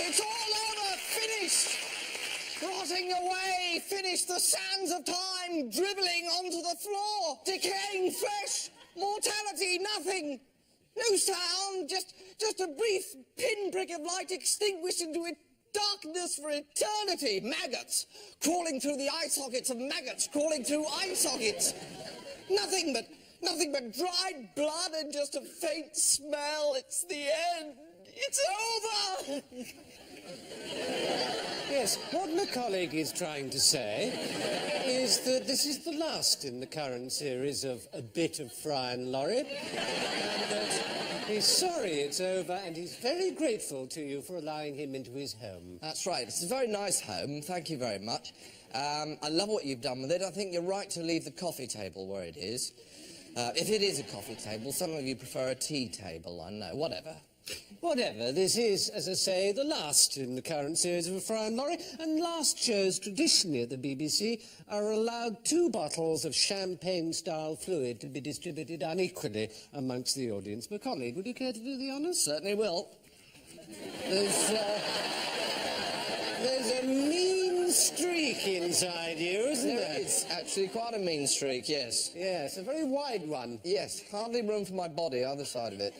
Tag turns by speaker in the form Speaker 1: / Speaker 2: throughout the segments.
Speaker 1: It's all over, finished. Rotting away, finished. The sands of time dribbling onto the floor. Decaying flesh, mortality, nothing. No sound, just a brief pinprick of light extinguished into it. Darkness for eternity. Maggots crawling through the eye sockets of maggots crawling through eye sockets. Nothing but dried blood and just a faint smell. It's the end. It's over.
Speaker 2: Yes, what my colleague is trying to say is that this is the last in the current series of A Bit of Fry and Laurie, and that he's sorry it's over, and he's very grateful to you for allowing him into his home.
Speaker 1: That's right. It's a very nice home. Thank you very much. I love what you've done with it. I think you're right to leave the coffee table where it is. If it is a coffee table, some of you prefer a tea table, I know. Whatever.
Speaker 2: Whatever, this is, as I say, the last in the current series of A Fry and Laurie, and last shows traditionally at the BBC are allowed 2 bottles of champagne-style fluid to be distributed unequally amongst the audience. My colleague, would you care to do the honours?
Speaker 1: Certainly will.
Speaker 2: There's a mean streak inside you, isn't there?
Speaker 1: It's actually quite a mean streak, yes.
Speaker 2: Yes, a very wide one.
Speaker 1: Yes, hardly room for my body either side of it.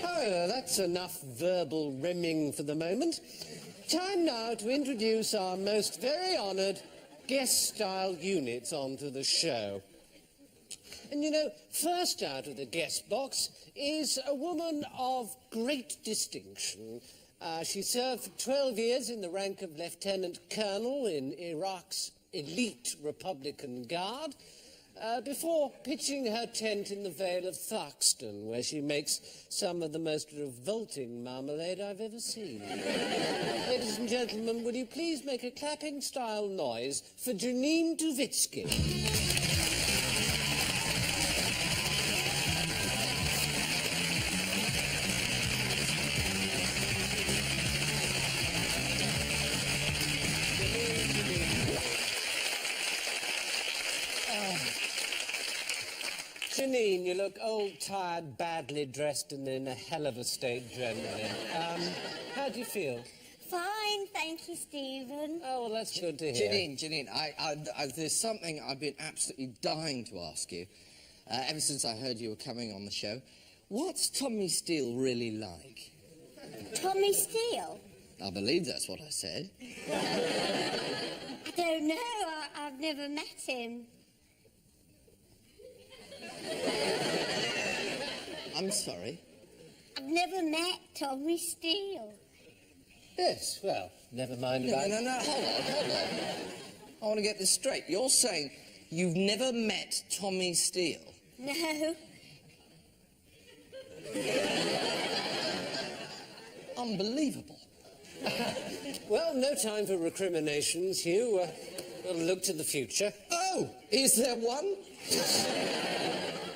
Speaker 2: However, that's enough verbal rimming for the moment. Time now to introduce our most very honoured guest-style units onto the show. And you know, first out of the guest box is a woman of great distinction. She served for 12 years in the rank of Lieutenant Colonel in Iraq's elite Republican Guard, before pitching her tent in the Vale of Tharkston, where she makes some of the most revolting marmalade I've ever seen. Ladies and gentlemen, would you please make a clapping-style noise for Janine Duvitsky? Janine, you look old, tired, badly dressed, and in a hell of a state generally. How do you feel?
Speaker 3: Fine, thank you, Stephen.
Speaker 2: Oh, well, that's good to hear.
Speaker 1: Janine, there's something I've been absolutely dying to ask you, ever since I heard you were coming on the show. What's Tommy Steele really like?
Speaker 3: Tommy Steele?
Speaker 1: I believe that's what I said.
Speaker 3: I don't know, I've never met him.
Speaker 1: I'm sorry?
Speaker 3: I've never met Tommy Steele.
Speaker 2: Yes, well, never mind about...
Speaker 1: No, hold on. I want to get this straight. You're saying you've never met Tommy Steele?
Speaker 3: No.
Speaker 1: Unbelievable.
Speaker 2: Well, no time for recriminations, Hugh. We'll look to the future.
Speaker 1: Oh, is there one?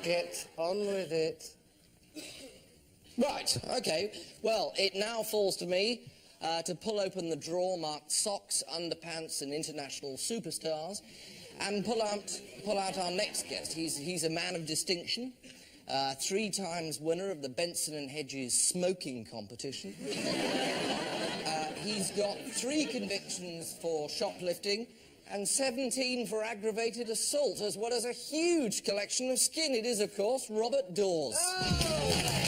Speaker 2: Get on with it.
Speaker 1: Right, OK. Well, it now falls to me to pull open the drawer marked socks, underpants and international superstars and pull out our next guest. He's a man of distinction, 3 times winner of the Benson and Hedges smoking competition. He's got 3 convictions for shoplifting and 17 for aggravated assault, as well as a huge collection of skin. It is, of course, Robert Dawes. Oh!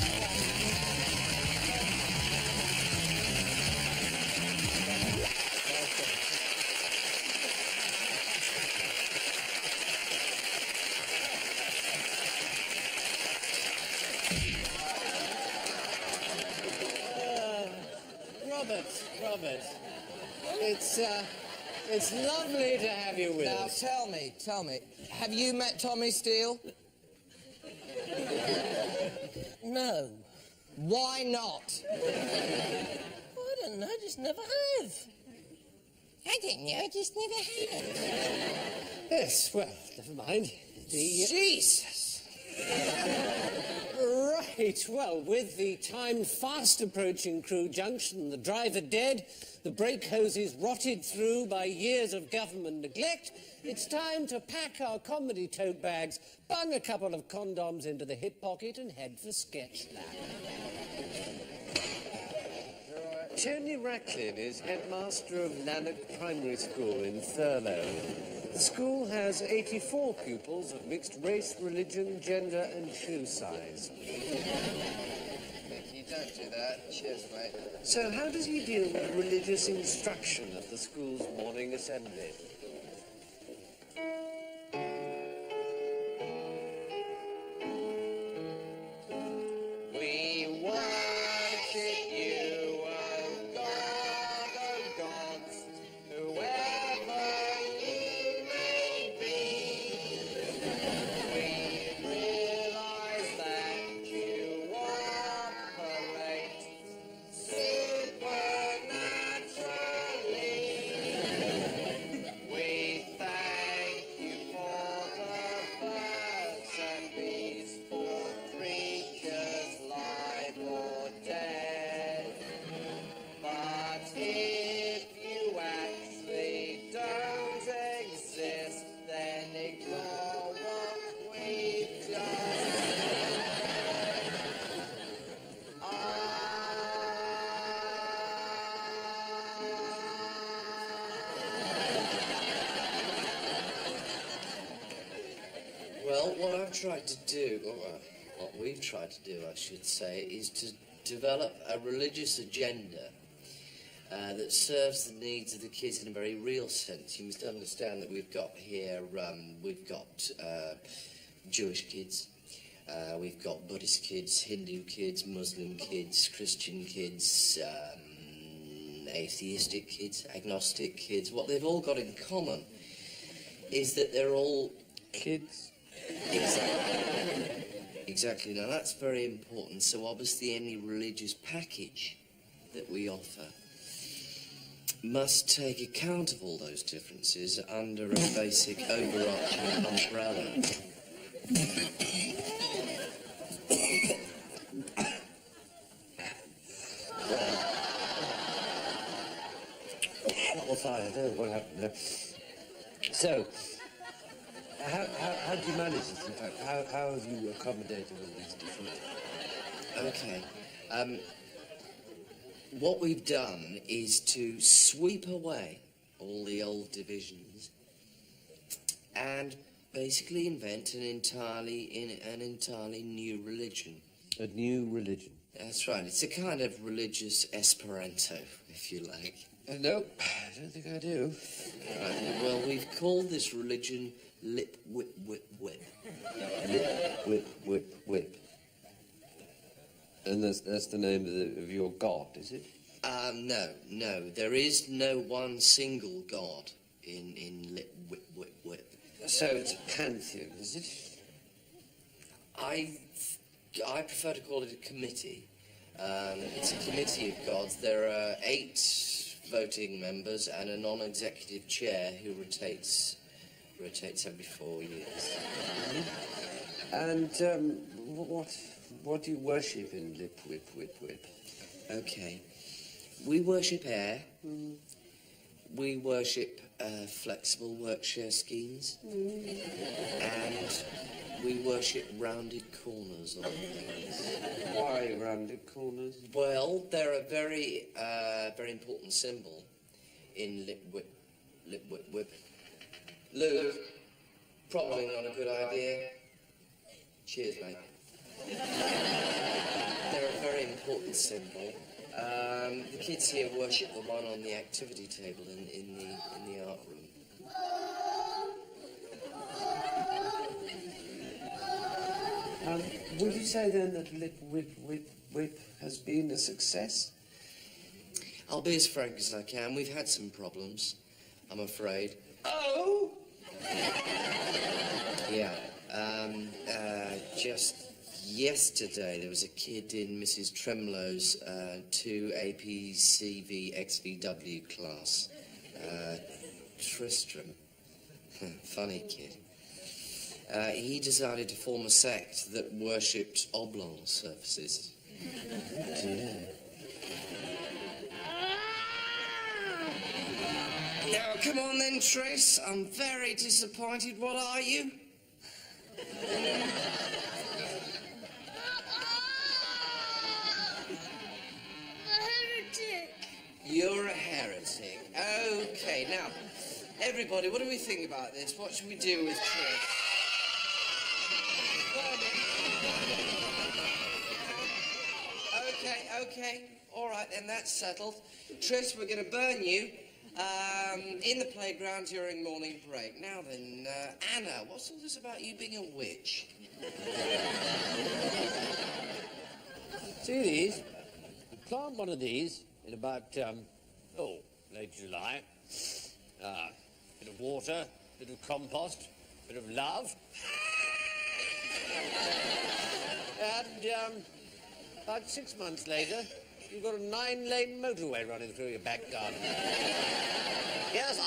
Speaker 2: Robert, it's lovely to have you with us.
Speaker 1: Now, tell me, have you met Tommy Steele?
Speaker 4: No.
Speaker 1: Why not?
Speaker 4: I don't know, I just never have.
Speaker 1: I don't know, I just never have.
Speaker 2: Yes, well, never mind.
Speaker 1: Jesus!
Speaker 2: Right, well, with the time fast approaching Crewe Junction, the driver dead, the brake hoses rotted through by years of government neglect, it's time to pack our comedy tote bags, bung a couple of condoms into the hip pocket and head for Sketch Lab. Tony Racklin is headmaster of Lanark Primary School in Thurlow. The school has 84 pupils of mixed race, religion, gender and shoe size.
Speaker 5: Mickey, don't do that. Cheers, mate.
Speaker 2: So how does he deal with religious instruction at the school's morning assembly?
Speaker 5: We worship you, oh gods, whoever you may be. We realize that you operate supernaturally. We thank you for the birds and bees, for creatures live or dead. But if you actually don't exist, then ignore what we've done.
Speaker 6: Well, what I've tried to do, or what we've tried to do, I should say, is to develop a religious agenda that serves the needs of the kids in a very real sense. You must understand that we've got here, Jewish kids, we've got Buddhist kids, Hindu kids, Muslim kids, Christian kids, atheistic kids, agnostic kids. What they've all got in common is that they're all
Speaker 2: Kids?
Speaker 6: Exactly. Exactly. Now that's very important. So obviously any religious package that we offer must take account of all those differences under a basic overarching umbrella.
Speaker 2: What's I don't know what happened there. So, how do you manage this? In fact, how have you accommodated all these different...
Speaker 6: Okay. What we've done is to sweep away all the old divisions and basically invent an entirely new religion.
Speaker 2: A new religion?
Speaker 6: That's right. It's a kind of religious Esperanto, if you like.
Speaker 2: Nope, I don't think I do.
Speaker 6: Right. Well, we've called this religion Lip Whip Whip Whip.
Speaker 2: Lip, whip, whip, whip. And that's the name of your god, is it?
Speaker 6: No. There is no one single god in Lip Whip Whip Whip.
Speaker 2: So it's a pantheon, is it?
Speaker 6: I prefer to call it a committee. It's a committee of gods. There are 8 voting members and a non-executive chair who rotates every 4 years.
Speaker 2: And what do you worship in Lip Whip Whip Whip?
Speaker 6: Okay. We worship air. We worship flexible work share schemes. And we worship rounded corners on things.
Speaker 2: Why rounded corners?
Speaker 6: Well, they're a very important symbol in Lip Whip Whip. Luke, probably not a good idea. Cheers, mate. They're a very important symbol. The kids here worship the one on the activity table in the art room.
Speaker 2: Would you say then that Lip Whip Whip Whip has been a success?
Speaker 6: I'll be as frank as I can. We've had some problems, I'm afraid.
Speaker 2: Oh!
Speaker 6: Yeah. Just yesterday, there was a kid in Mrs. Tremlow's 2 APCV XVW class. Tristram. Funny kid. He decided to form a sect that worshipped oblong surfaces.
Speaker 2: Dear.
Speaker 6: Now, come on then, Triss. I'm very disappointed. What are you?
Speaker 3: A heretic.
Speaker 6: everybody, what do we think about this? What should we do with Trish? Okay, all right, then that's settled. Trish, we're going to burn you in the playground during morning break. Now then, Anna, what's all this about you being a witch?
Speaker 7: See these? Plant one of these in about, late July. Bit of water, bit of compost, bit of love. And, about 6 months later, you've got a 9-lane motorway running through your back garden.
Speaker 1: Yes,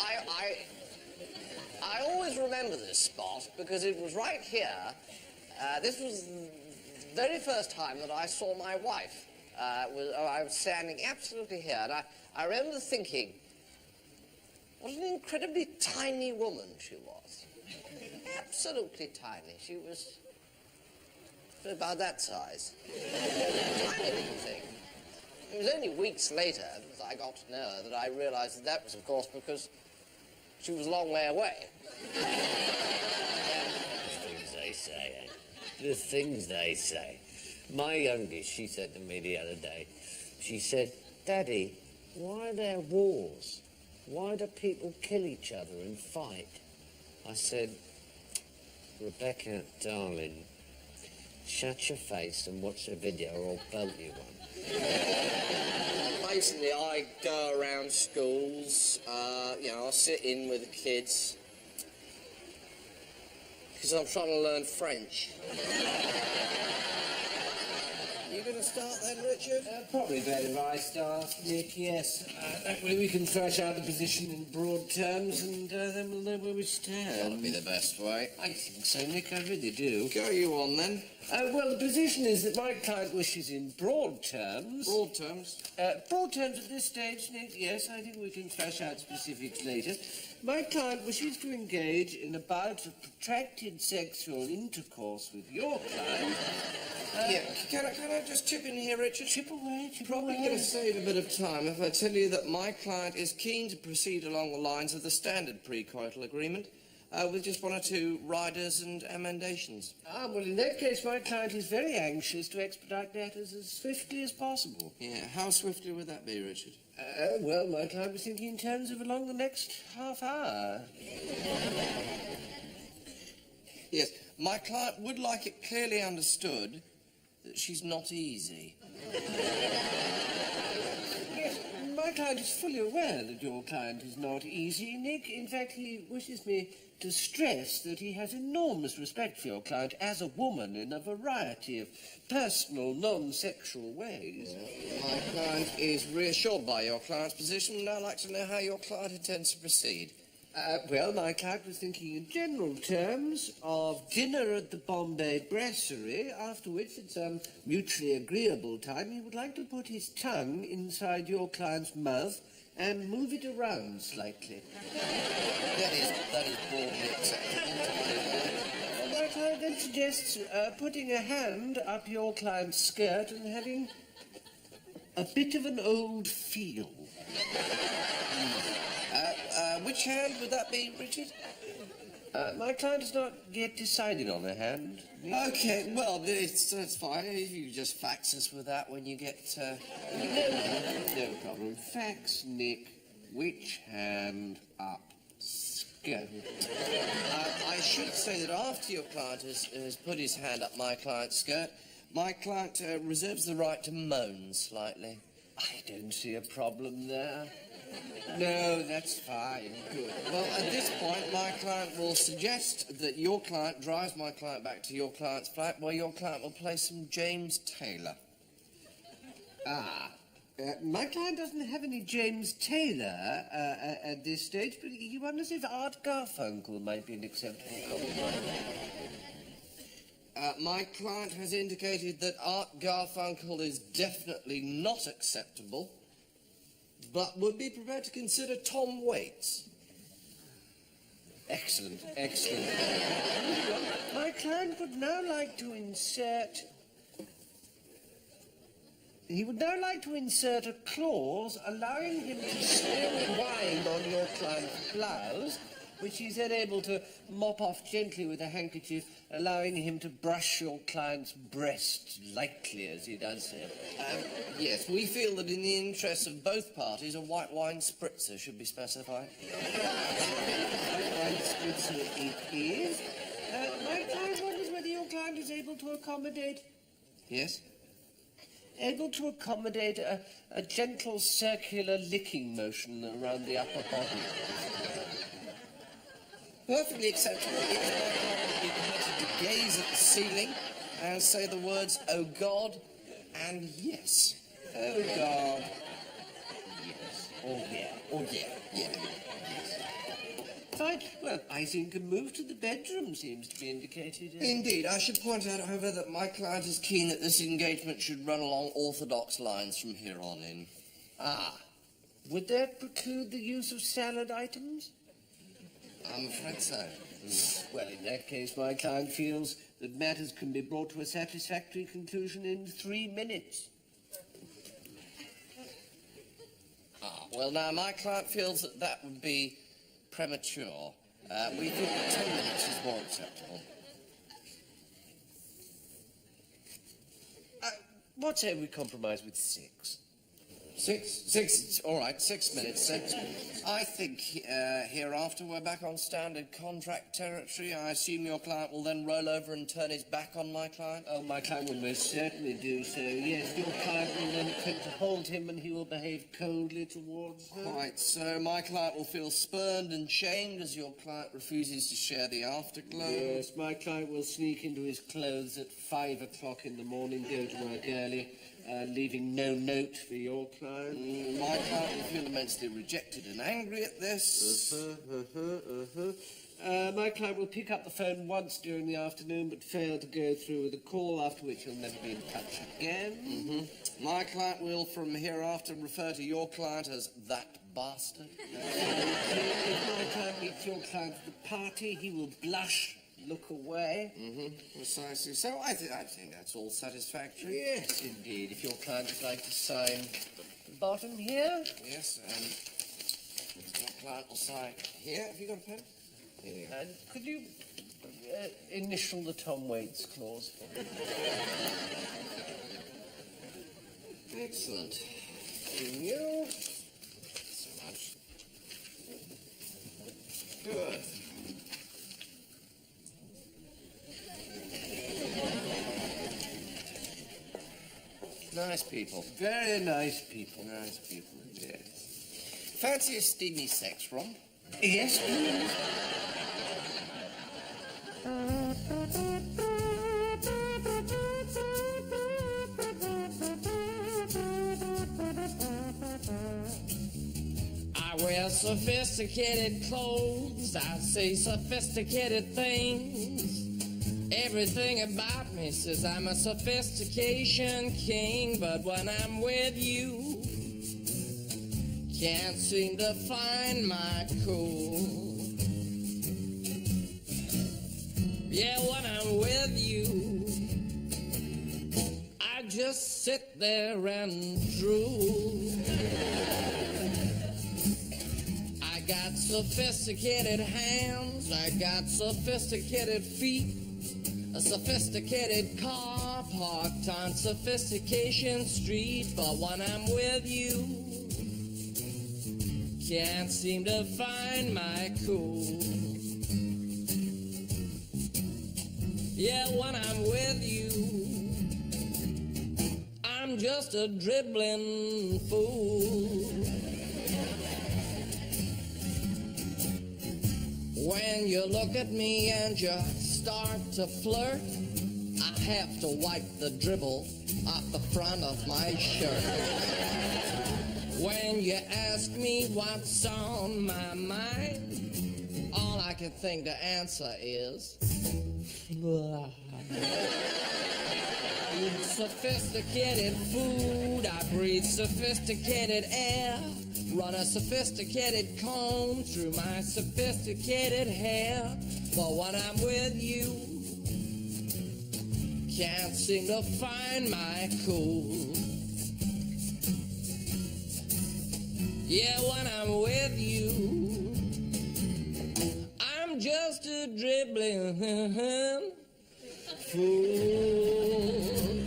Speaker 1: I always remember this spot because it was right here. This was the very first time that I saw my wife. I was standing absolutely here, and I remember thinking, what an incredibly tiny woman she was. Absolutely tiny. She was about that size. Tiny little thing. It was only weeks later, as I got to know her, that I realized that was, of course, because she was a long way away.
Speaker 7: The things they say, eh? The things they say. My youngest, she said to me the other day, she said, Daddy, why are there wars? Why do people kill each other and fight? I said, Rebecca, darling, shut your face and watch the video or I'll belt you one.
Speaker 1: Basically, I go around schools, I sit in with the kids, because I'm trying to learn French. You going to start then, Richard?
Speaker 2: Probably better if I start, Nick, yes. That way we can thrash out the position in broad terms and then we'll know where we stand.
Speaker 1: That'll be the best way.
Speaker 2: I think so, Nick, I really do.
Speaker 1: Go you on, then.
Speaker 2: Well, the position is that my client wishes in broad terms.
Speaker 1: Broad terms?
Speaker 2: Broad terms at this stage, Nick, yes, I think we can thrash out specifics later. My client wishes to engage in a bout of protracted sexual intercourse with your client.
Speaker 1: Can I just chip in here, Richard?
Speaker 2: Chip away, chip
Speaker 1: Probably
Speaker 2: away.
Speaker 1: going to save a bit of time if I tell you that my client is keen to proceed along the lines of the standard pre-coital agreement, with just 1 or 2 riders and emendations.
Speaker 2: Well, in that case, my client is very anxious to expedite matters as swiftly as possible.
Speaker 1: Yeah, how swiftly would that be, Richard?
Speaker 2: Well, my client was thinking in terms of along the next half hour.
Speaker 1: Yes, my client would like it clearly understood that she's not easy.
Speaker 2: Yes, my client is fully aware that your client is not easy, Nick. In fact, he wishes me to stress that he has enormous respect for your client as a woman in a variety of personal, non-sexual ways.
Speaker 1: My client is reassured by your client's position, and I'd like to know how your client intends to proceed.
Speaker 2: Well, my client was thinking in general terms of dinner at the Bombay Brasserie, after which, at some mutually agreeable time, he would like to put his tongue inside your client's mouth and move it around slightly.
Speaker 1: That is broadly acceptable.
Speaker 2: My client then suggests putting a hand up your client's skirt and having a bit of an old feel.
Speaker 1: Which hand would that be, Richard?
Speaker 2: My client has not yet decided on a hand.
Speaker 1: Okay, well, that's fine. If you just fax us with that when you get...
Speaker 2: No problem. Fax, Nick. Which hand up? Skirt.
Speaker 1: I should say that after your client has put his hand up my client's skirt, my client reserves the right to moan slightly.
Speaker 2: I don't see a problem there. No, that's fine. Good.
Speaker 1: Well, at this point, my client will suggest that your client drives my client back to your client's flat, where your client will play some James Taylor.
Speaker 2: My client doesn't have any James Taylor at this stage, but he wonders if Art Garfunkel might be an acceptable compromise.
Speaker 1: My client has indicated that Art Garfunkel is definitely not acceptable, but would be prepared to consider Tom Waits.
Speaker 2: Excellent, excellent. My client would now like to insert He would now like to insert a clause allowing him to spill wine on your client's blouse, which he's then able to mop off gently with a handkerchief, allowing him to brush your client's breast lightly as he does so.
Speaker 6: Yes, we feel that in the interests of both parties, a white wine spritzer should be specified.
Speaker 2: Wine spritzer it is. My client wonders whether your client is able to accommodate...
Speaker 6: Yes?
Speaker 2: Able to accommodate a gentle circular licking motion around the upper body.
Speaker 6: Perfectly acceptable. Each man would be permitted to gaze at the ceiling and say the words, "Oh God," and "Yes."
Speaker 2: Oh, God. Yes. Oh, yeah.
Speaker 6: Oh, yeah, yeah.
Speaker 2: Fine. Well, I think a move to the bedroom seems to be indicated.
Speaker 6: Indeed. I should point out, however, that my client is keen that this engagement should run along orthodox lines from here on in.
Speaker 2: Ah. Would that preclude the use of salad items?
Speaker 6: I'm afraid so.
Speaker 2: Well, in that case, my client feels that matters can be brought to a satisfactory conclusion in 3 minutes.
Speaker 6: Well, now, my client feels that that would be premature. We think that 10 minutes is more acceptable.
Speaker 2: What say we compromise with 6?
Speaker 6: All right, 6 minutes. I think hereafter we're back on standard contract territory. I assume your client will then roll over and turn his back on my client?
Speaker 2: Oh, my client will most certainly do so. Yes, your client will then attempt to hold him and he will behave coldly towards her.
Speaker 6: Quite so. My client will feel spurned and shamed as your client refuses to share the afterglow.
Speaker 2: Yes, my client will sneak into his clothes at 5 o'clock in the morning, go to work early, leaving no note for your client.
Speaker 6: My client will feel immensely rejected and angry at this.
Speaker 2: My client will pick up the phone once during the afternoon but fail to go through with a call, after which he'll never be in touch again.
Speaker 6: My client will from hereafter refer to your client as that bastard.
Speaker 2: If my client meets your client at the party, he will blush, look away.
Speaker 6: Precisely. So I think that's all satisfactory.
Speaker 2: Yes, indeed. If your client would like to sign the bottom here.
Speaker 6: Yes, and your client will sign here. Have you got a pen? Here you go.
Speaker 2: And could you initial the Tom Waits clause for me?
Speaker 6: Excellent.
Speaker 2: Thank you.
Speaker 6: So much. Good. Nice people.
Speaker 2: Very nice people.
Speaker 6: Nice people, yes. Fancy a steamy sex romp?
Speaker 2: Yes, please.
Speaker 4: I wear sophisticated clothes, I say sophisticated things. Everything about me says I'm a sophistication king, but when I'm with you, can't seem to find my cool. Yeah, when I'm with you, I just sit there and drool. I got sophisticated hands, I got sophisticated feet, a sophisticated car parked on Sophistication Street. But when I'm with you, can't seem to find my cool. Yeah, when I'm with you, I'm just a dribbling fool. When you look at me and you start to flirt, I have to wipe the dribble off the front of my shirt. When you ask me what's on my mind, all I can think to answer is blah. Eat sophisticated food, I breathe sophisticated air, run a sophisticated comb through my sophisticated hair. But when I'm with you, can't seem to find my cool. Yeah, when I'm with you, I'm just a dribbling fool.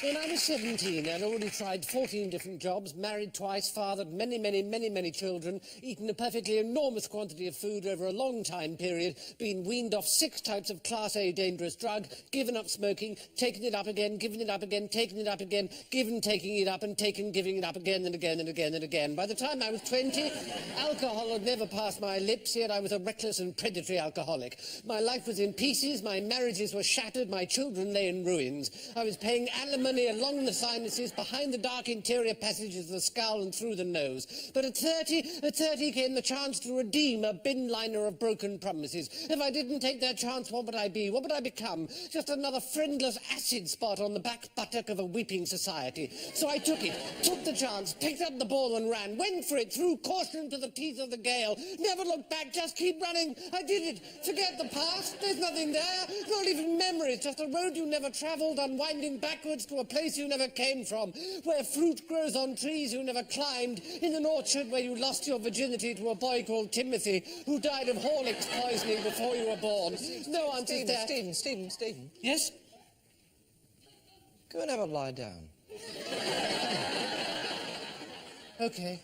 Speaker 2: When I was 17, I'd already tried 14 different jobs, married twice, fathered many children, eaten a perfectly enormous quantity of food over a long time period, been weaned off 6 types of Class A dangerous drug, given up smoking, taken it up again, given it up again, taken it up again, given taking it up and taken giving it up again and again and again and again. By the time I was 20, alcohol had never passed my lips, yet I was a reckless and predatory alcoholic. My life was in pieces, my marriages were shattered, my children lay in ruins. I was paying alimony along the sinuses, behind the dark interior passages of the skull and through the nose. But at 30 came the chance to redeem a bin liner of broken promises. If I didn't take that chance, what would I be? What would I become? Just another friendless acid spot on the back buttock of a weeping society. So I took it, took the chance, picked up the ball and ran, went for it, threw caution to the teeth of the gale, never looked back, just keep running. I did it. Forget the past. There's nothing there. Not even memories. Just a road you never travelled, unwinding backwards to a place you never came from, where fruit grows on trees you never climbed, in an orchard where you lost your virginity to a boy called Timothy, who died of Horlicks poisoning before you were born. No answers there.
Speaker 1: Stephen.
Speaker 2: Yes?
Speaker 1: Go and have a lie down.
Speaker 2: Okay.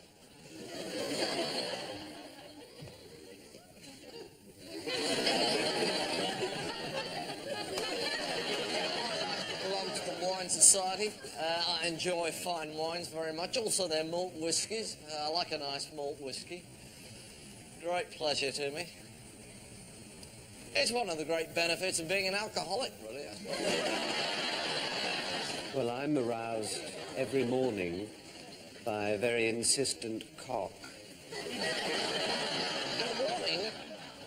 Speaker 8: Wine Society. I enjoy fine wines very much. Also, their malt whiskies. I like a nice malt whiskey. Great pleasure to me. It's one of the great benefits of being an alcoholic, really.
Speaker 7: Well, I'm aroused every morning by a very insistent cock.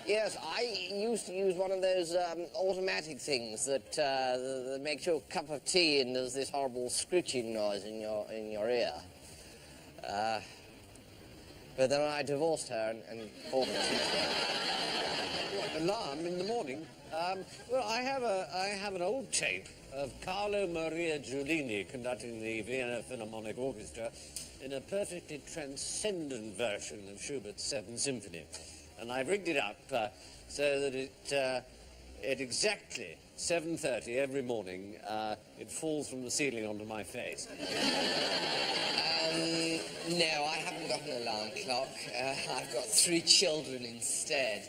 Speaker 8: Yes, I used to use one of those automatic things that makes you a cup of tea and does this horrible screeching noise in your ear. But then I divorced her and bought it.
Speaker 7: What, alarm in the morning? Well, I have an old tape of Carlo Maria Giulini conducting the Vienna Philharmonic Orchestra in a perfectly transcendent version of Schubert's Seventh Symphony. And I rigged it up so that at exactly 7:30 every morning, it falls from the ceiling onto my face.
Speaker 6: No, I haven't got an alarm clock. I've got 3 children instead.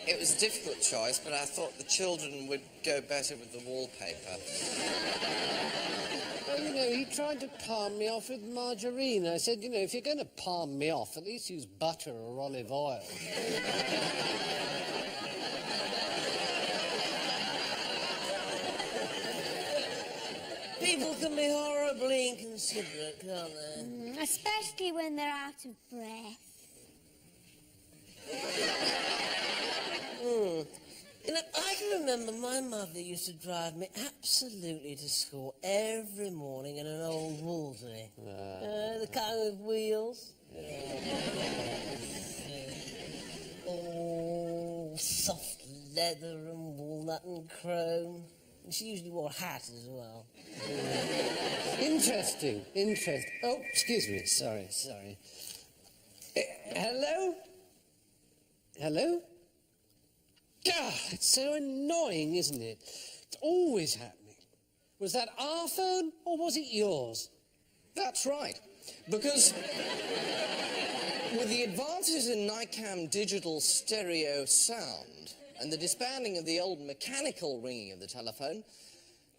Speaker 6: It was a difficult choice, but I thought the children would go better with the wallpaper.
Speaker 2: Well, you know, he tried to palm me off with margarine. I said, you know, if you're going to palm me off, at least use butter or olive oil.
Speaker 9: People can be horribly inconsiderate, can't they?
Speaker 3: Especially when they're out of breath.
Speaker 9: You know, I can remember my mother used to drive me absolutely to school every morning in an old Wolseley. The kind with wheels. Oh, soft leather and walnut and chrome. And she usually wore a hat as well.
Speaker 2: Interesting. Oh, excuse me. Sorry. Hello? Hello? Ah, it's so annoying, isn't it? It's always happening. Was that our phone or was it yours?
Speaker 1: That's right. Because with the advances in NICAM digital stereo sound and the disbanding of the old mechanical ringing of the telephone,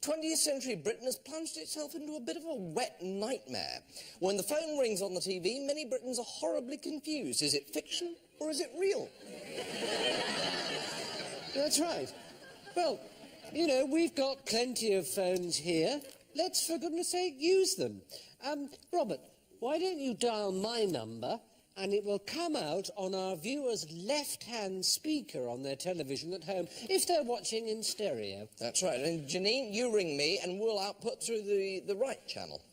Speaker 1: 20th century Britain has plunged itself into a bit of a wet nightmare. When the phone rings on the TV, many Britons are horribly confused. Is it fiction or is it real?
Speaker 2: That's right. Well, you know, we've got plenty of phones here. Let's, for goodness sake, use them. Robert, why don't you dial my number and it will come out on our viewers' left-hand speaker on their television at home, if they're watching in stereo.
Speaker 1: That's right. And Janine, you ring me and we'll output through the right channel.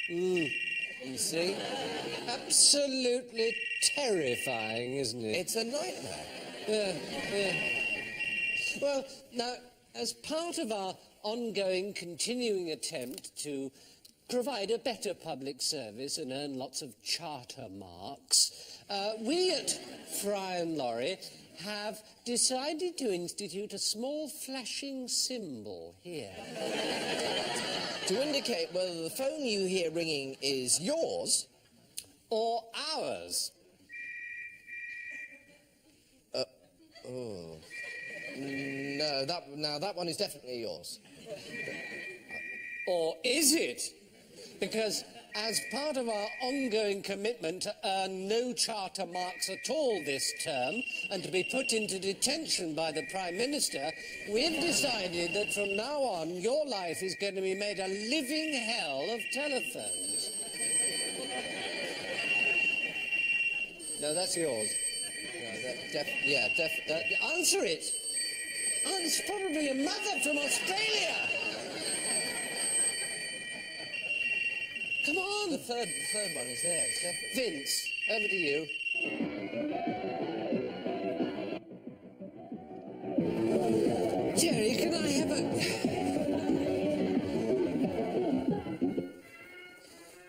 Speaker 2: You see? Absolutely terrifying, isn't it?
Speaker 6: It's a nightmare.
Speaker 2: Yeah. Well, now, as part of our ongoing, continuing attempt to provide a better public service and earn lots of charter marks, we at Fry and Laurie have decided to institute a small flashing symbol here.
Speaker 6: To indicate whether the phone you hear ringing is yours
Speaker 2: or ours.
Speaker 6: No, that one is definitely yours.
Speaker 2: Or is it? Because as part of our ongoing commitment to earn no charter marks at all this term and to be put into detention by the Prime Minister, we've decided that from now on your life is going to be made a living hell of telephones. No, that's yours. Answer it. Oh, it's probably a mother from Australia. Come on.
Speaker 6: The third one is there. It's definitely...
Speaker 2: Vince, over to you. Jerry, can I have a...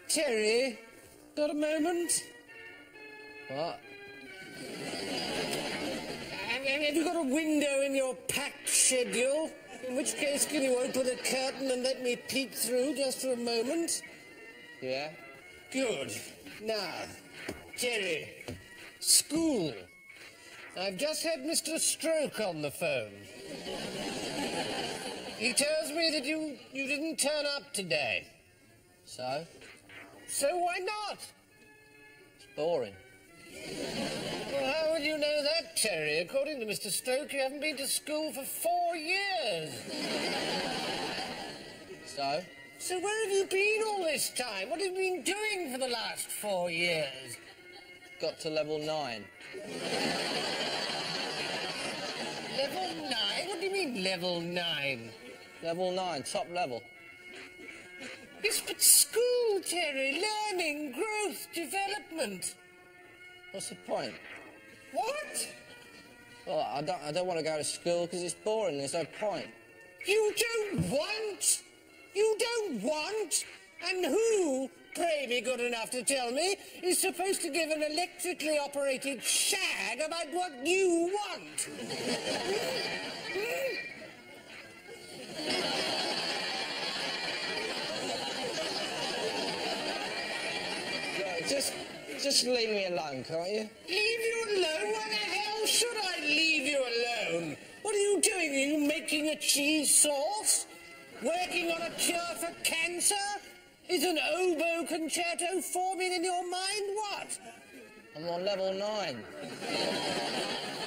Speaker 2: Terry, got a moment?
Speaker 6: What?
Speaker 2: Have you got a window in your packed schedule? In which case, can you open a curtain and let me peek through just for a moment?
Speaker 6: Yeah?
Speaker 2: Good. Now, Terry, school. I've just had Mr. Stroke on the phone. He tells me that you didn't turn up today.
Speaker 6: So?
Speaker 2: So why not?
Speaker 6: It's boring.
Speaker 2: Well, how would you know that, Terry? According to Mr. Stroke, you haven't been to school for 4 years.
Speaker 6: So?
Speaker 2: So where have you been all this time? What have you been doing for the last 4 years?
Speaker 6: Got to level 9.
Speaker 2: Level 9? What do you mean, level 9?
Speaker 6: Level 9, top level.
Speaker 2: Yes, but school, Terry. Learning, growth, development.
Speaker 6: What's the point?
Speaker 2: What?
Speaker 6: Well, I don't want to go to school because it's boring. There's no point.
Speaker 2: You don't want? You don't want? And who, pray be good enough to tell me, is supposed to give an electrically operated shag about what you want?
Speaker 6: Just leave me alone, can't you?
Speaker 2: Leave you alone? Why the hell should I leave you alone? What are you doing? Are you making a cheese sauce? Working on a cure for cancer? Is an oboe concerto forming in your mind? What?
Speaker 6: I'm on level 9.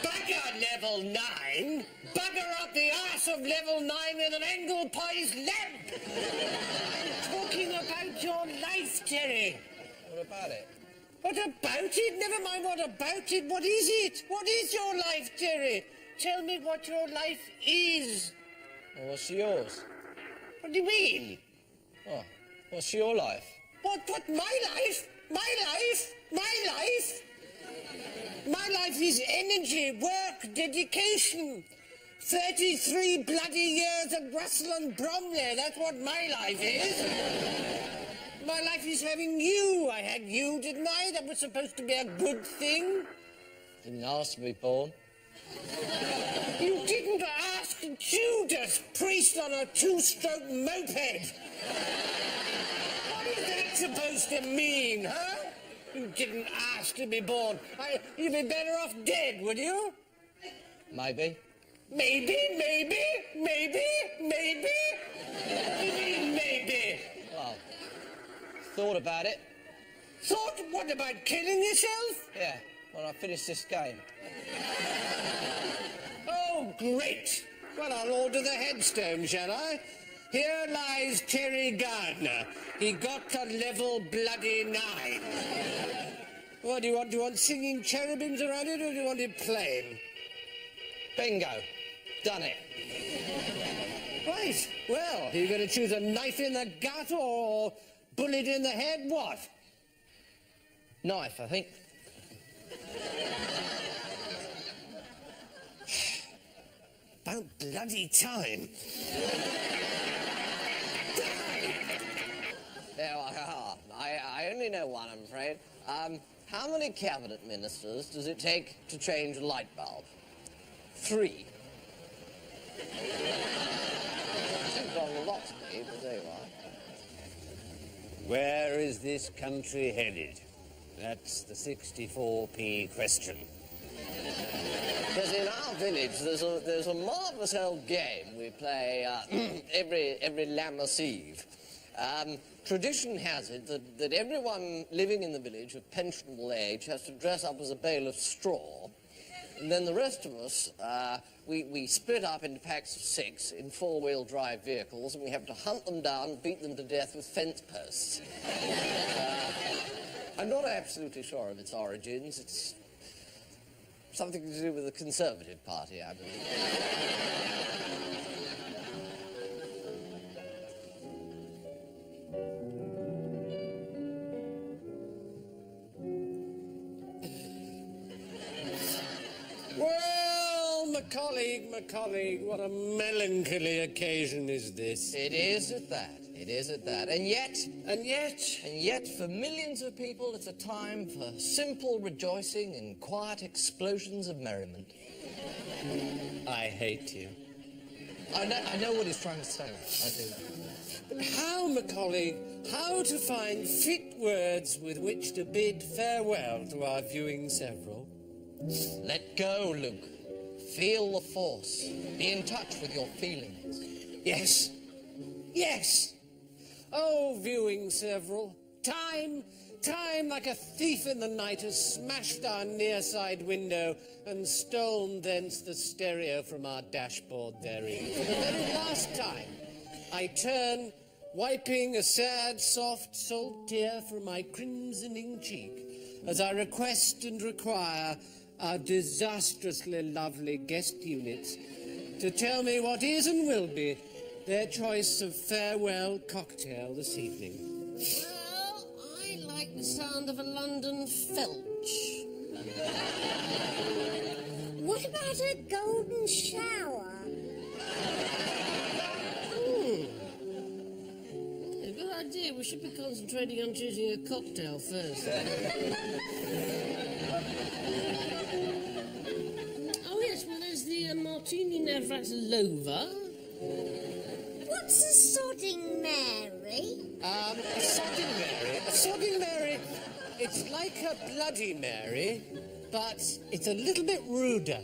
Speaker 2: Bugger level 9? Bugger up the arse of level 9 with an angle pies lamp! Talking about your life, Terry.
Speaker 6: What about it?
Speaker 2: What about it? Never mind what about it. What is it? What is your life, Terry? Tell me what your life is.
Speaker 6: Well, what's yours?
Speaker 2: What do you mean?
Speaker 6: Oh, what's your life?
Speaker 2: What, my life? My life? My life? My life is energy, work, dedication. 33 bloody years at Russell and Bromley. That's what my life is. My life is having you. I had you, didn't I? That was supposed to be a good thing.
Speaker 6: Didn't ask to be born.
Speaker 2: You didn't ask, Judas Priest on a 2-stroke moped. What is that supposed to mean, huh? You didn't ask to be born. You'd be better off dead, would you?
Speaker 6: Maybe.
Speaker 2: Maybe? What do you mean, maybe?
Speaker 6: Well, thought about it.
Speaker 2: Thought? What, about killing yourself?
Speaker 6: Yeah, when I finish this game.
Speaker 2: Oh, great. Well, I'll order the headstone, shall I? Here lies Terry Gardner. He got to level bloody 9. What, do you want singing cherubims around it, or do you want it plain?
Speaker 6: Bingo. Done it.
Speaker 2: Right. Well, are you going to choose a knife in the gut or bullet in the head? What?
Speaker 8: Knife, I think.
Speaker 2: About bloody time.
Speaker 8: There I are. I only know one, I'm afraid. How many cabinet ministers does it take to change a light bulb? 3. It's got a lot to me, but there you are.
Speaker 7: Where is this country headed? That's the 64p question.
Speaker 8: Because in our village, there's a marvellous old game we play every Lammas Eve. Tradition has it that everyone living in the village of pensionable age has to dress up as a bale of straw. And then the rest of us, we split up into packs of 6 in 4-wheel drive vehicles, and we have to hunt them down and beat them to death with fence posts. I'm not absolutely sure of its origins. It's something to do with the Conservative Party, I believe.
Speaker 2: Well, my colleague, what a melancholy occasion is this.
Speaker 8: It is at that. It is at that. And yet, for millions of people, it's a time for simple rejoicing and quiet explosions of merriment.
Speaker 2: I hate you.
Speaker 8: I know what he's trying to say. I do.
Speaker 2: But how, my colleague, how to find fit words with which to bid farewell to our viewing several?
Speaker 8: Let go, Luke. Feel the force. Be in touch with your feelings.
Speaker 2: Yes. Oh, viewing several. Time like a thief in the night has smashed our near-side window and stolen thence the stereo from our dashboard therein. For the very last time, I turn, wiping a sad, soft, salt tear from my crimsoning cheek, as I request and require our disastrously lovely guest units to tell me what is and will be their choice of farewell cocktail this evening.
Speaker 9: Well, I like the sound of a London felch.
Speaker 3: What about a golden shower?
Speaker 9: A good idea. We should be concentrating on choosing a cocktail first. Oh, yes, well, there's the Martini Navratilova.
Speaker 3: What's a sodding Mary?
Speaker 2: A sodding Mary, it's like a Bloody Mary, but it's a little bit ruder.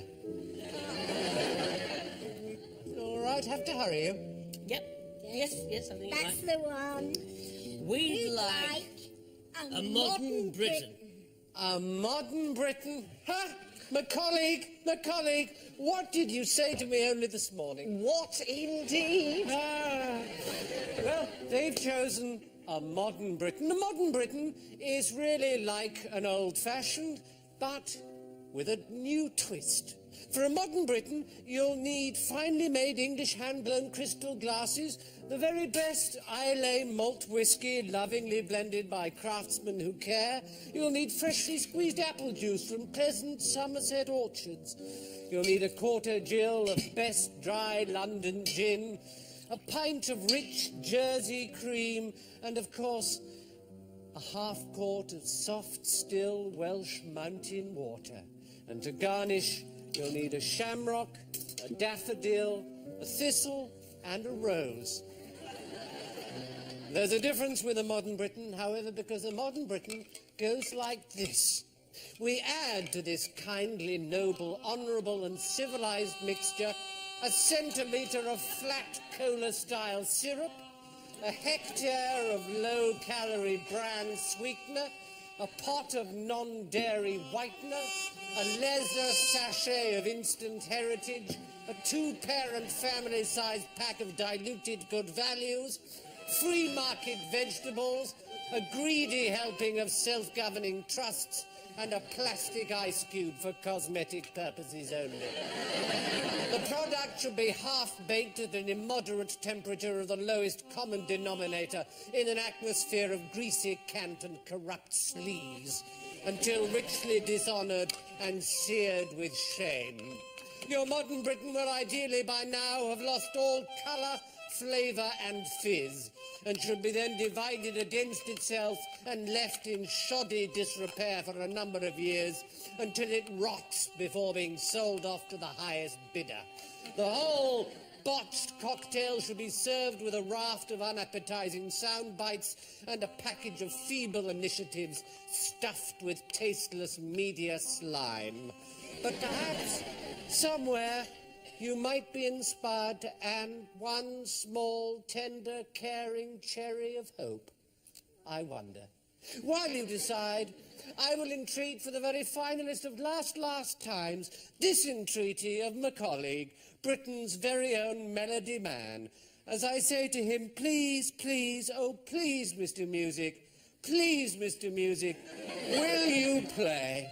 Speaker 2: All right, have to hurry you.
Speaker 9: Yep. Yes, I think
Speaker 3: That's the one.
Speaker 9: We'd like a modern Britain.
Speaker 2: A modern Britain? Huh? My colleague, what did you say to me only this morning?
Speaker 8: What indeed?
Speaker 2: Well, they've chosen a modern Britain. A modern Britain is really like an old-fashioned, but with a new twist. For a modern Britain, you'll need finely made English hand-blown crystal glasses, the very best Islay malt whiskey, lovingly blended by craftsmen who care. You'll need freshly squeezed apple juice from pleasant Somerset orchards. You'll need a quarter gill of best dry London gin, a pint of rich Jersey cream, and, of course, a half-quart of soft, still Welsh mountain water. And to garnish, you'll need a shamrock, a daffodil, a thistle, and a rose. There's a difference with a modern Britain, however, because a modern Britain goes like this. We add to this kindly, noble, honourable and civilised mixture a centimetre of flat cola-style syrup, a hectare of low-calorie bran sweetener, a pot of non-dairy whitener, a leather sachet of instant heritage, a 2-parent family-sized pack of diluted good values, free market vegetables, a greedy helping of self-governing trusts, and a plastic ice cube for cosmetic purposes only. The product should be half-baked at an immoderate temperature of the lowest common denominator in an atmosphere of greasy cant and corrupt sleaze, until richly dishonoured and seared with shame. Your modern Britain will ideally by now have lost all colour, flavour and fizz, and should be then divided against itself and left in shoddy disrepair for a number of years until it rots before being sold off to the highest bidder. The whole botched cocktail should be served with a raft of unappetizing sound bites and a package of feeble initiatives stuffed with tasteless media slime. But perhaps somewhere you might be inspired to add one small, tender, caring cherry of hope. I wonder. While you decide, I will entreat for the very finest of last times this entreaty of my colleague, Britain's very own Melody Man, as I say to him, please, please, oh please, Mr. Music, will you play?